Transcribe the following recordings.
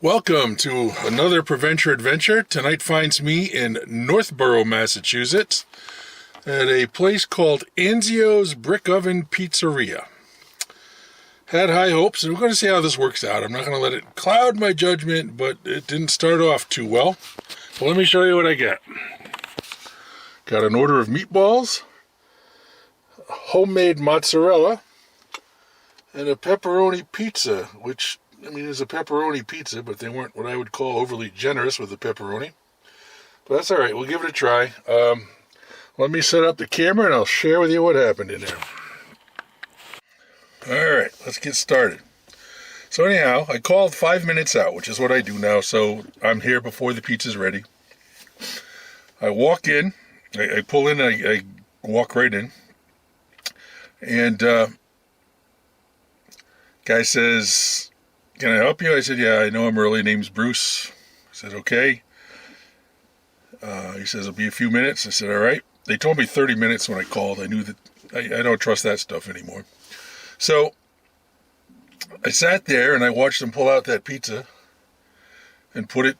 Welcome to another Preventure Adventure. Tonight finds me in Northborough, Massachusetts, at a place called Anzio's Brick Oven Pizzeria. Had high hopes, and we're going to see how this works out. I'm not going to let it cloud my judgment, but it didn't start off too well. Well, let me show you what I got. Got an order of meatballs, homemade mozzarella, and a pepperoni pizza, which is a pepperoni pizza, but they weren't what I would call overly generous with the pepperoni. But that's all right. We'll give it a try. Let me set up the camera, and I'll share with you what happened in there. All right, let's get started. So anyhow, I called 5 minutes out, which is what I do now, so I'm here before the pizza's ready. I walk in. I pull in, I walk right in. And guy says, "Can I help you?" I said, "Yeah, I know I'm early. Name's Bruce." I said, "Okay." He says, "It'll be a few minutes." I said, "All right." They told me 30 minutes when I called. I knew that I don't trust that stuff anymore. So I sat there and I watched them pull out that pizza and put it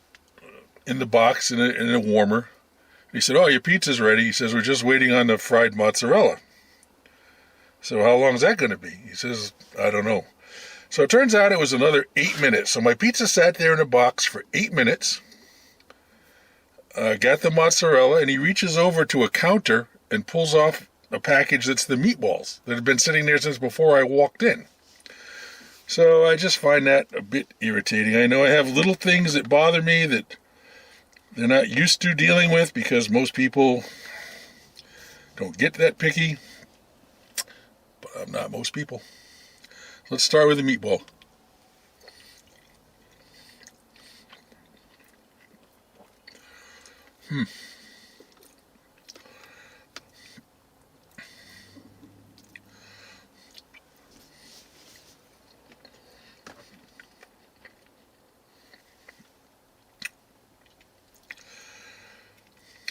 in the box in a warmer. He said, "Oh, your pizza's ready." He says, "We're just waiting on the fried mozzarella." So how long is that going to be? He says, "I don't know." So it turns out it was another 8 minutes. So my pizza sat there in a box for 8 minutes. Got the mozzarella, and he reaches over to a counter and pulls off a package that's the meatballs that had been sitting there since before I walked in. So I just find that a bit irritating. I know I have little things that bother me that they're not used to dealing with because most people don't get that picky. But I'm not most people. Let's start with the meatball.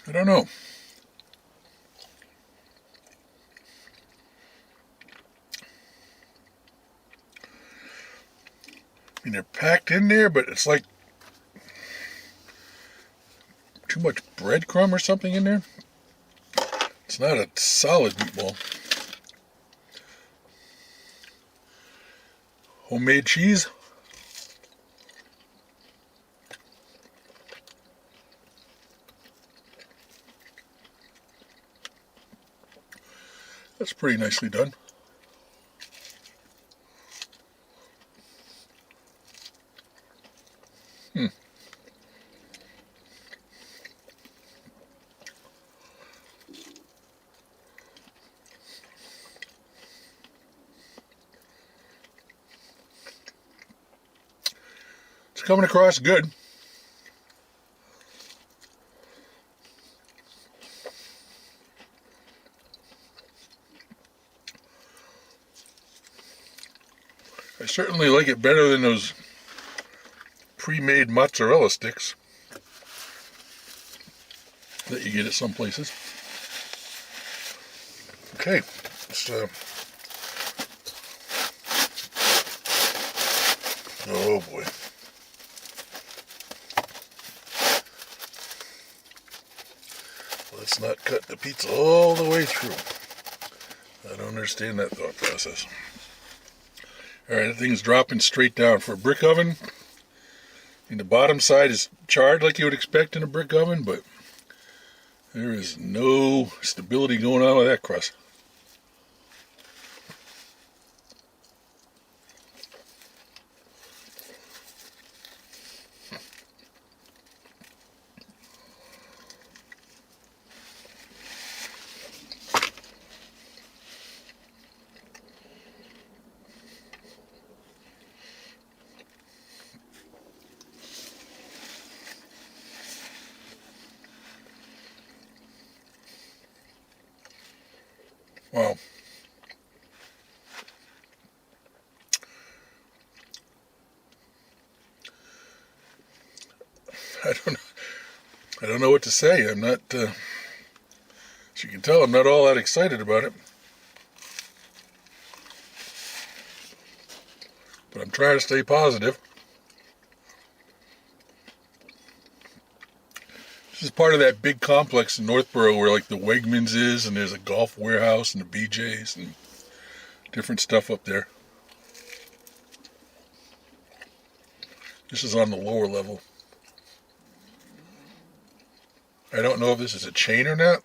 I don't know. They're packed in there, but it's like too much breadcrumb or something in there. It's not a solid meatball. Homemade cheese. That's pretty nicely done. It's coming across good. I certainly like it better than those pre-made mozzarella sticks that you get at some places. Okay, let's oh boy. Let's not cut the pizza all the way through. I don't understand that thought process. Alright, that thing's dropping straight down. For a brick oven, and the bottom side is charred like you would expect in a brick oven, but there is no stability going on with that crust. Wow. I don't know what to say. I'm not, as you can tell, I'm not all that excited about it. But I'm trying to stay positive. part of that big complex in Northborough where like the Wegmans is, and there's a golf warehouse and the BJ's and different stuff up there. This is on the lower level. I don't know if this is a chain or not.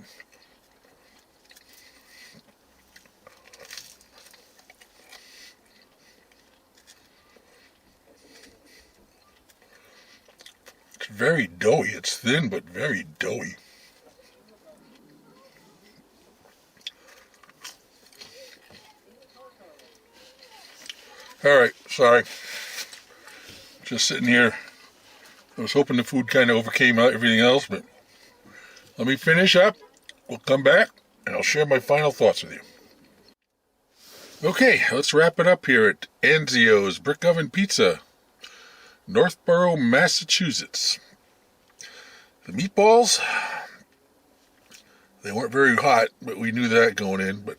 It's very doughy. It's thin, but very doughy. All right, sorry. Just sitting here. I was hoping the food kind of overcame everything else, but let me finish up. We'll come back, and I'll share my final thoughts with you. Okay, let's wrap it up here at Anzio's Brick Oven Pizza, Northborough, Massachusetts. The meatballs, they weren't very hot, but we knew that going in. But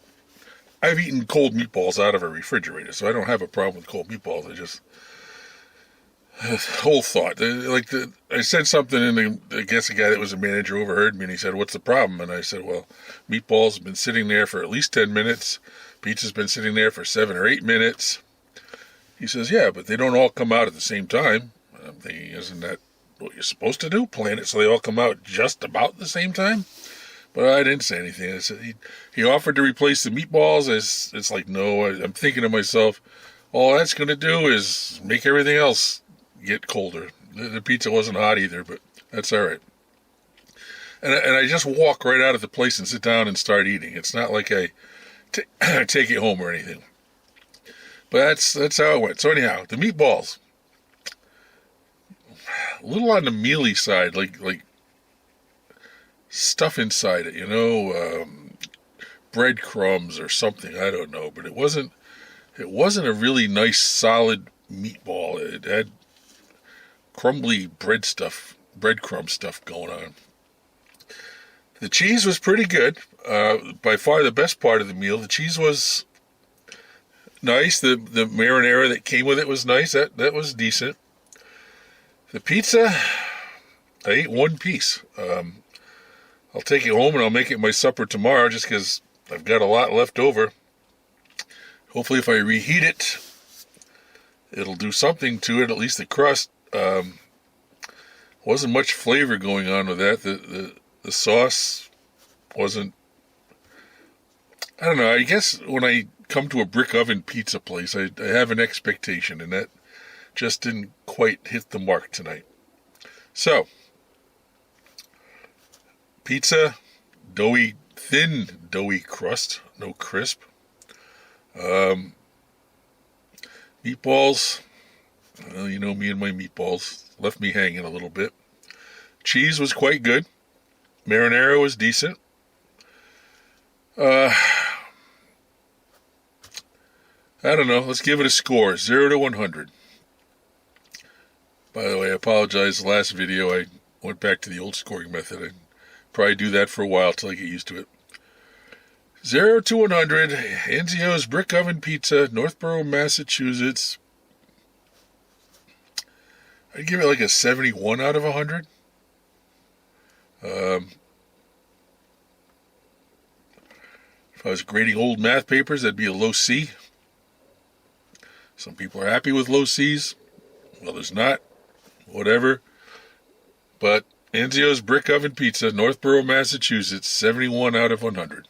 I've eaten cold meatballs out of a refrigerator, so I don't have a problem with cold meatballs. I just, whole thought, I said something, and I guess the guy that was a manager overheard me, and he said, "What's the problem?" And I said, "Well, meatballs have been sitting there for at least 10 minutes. Pizza's been sitting there for 7 or 8 minutes. He says, "Yeah, but they don't all come out at the same time." I'm thinking, isn't that what you're supposed to do? Plan it so they all come out just about the same time? But I didn't say anything. I said he offered to replace the meatballs. It's like, no. I'm thinking to myself, all that's going to do is make everything else get colder. The pizza wasn't hot either, but that's all right. And I just walk right out of the place and sit down and start eating. It's not like I take it home or anything. But that's how it went. So anyhow, the meatballs, a little on the mealy side, like stuff inside it, breadcrumbs or something. I don't know, but it wasn't a really nice solid meatball. It had crumbly breadcrumb stuff going on. The cheese was pretty good. By far the best part of the meal. The cheese was nice. The marinara that came with it was nice. That was decent. The pizza, I ate one piece. I'll take it home and I'll make it my supper tomorrow just because I've got a lot left over. Hopefully if I reheat it, it'll do something to it, at least the crust. Wasn't much flavor going on with that. The sauce wasn't, I don't know, I guess when I come to a brick oven pizza place, I have an expectation, and that just didn't quite hit the mark tonight. So, pizza, thin doughy crust, no crisp. Meatballs, well, you know me and my meatballs, left me hanging a little bit. Cheese was quite good. Marinara was decent. I don't know. Let's give it a score. 0 to 100. By the way, I apologize. The last video, I went back to the old scoring method. I'd probably do that for a while till I get used to it. 0 to 100. Anzio's Brick Oven Pizza, Northborough, Massachusetts. I'd give it like a 71 out of 100. If I was grading old math papers, that'd be a low C. Some people are happy with low C's. Others not. Whatever. But Anzio's Brick Oven Pizza, Northborough, Massachusetts, 71 out of 100.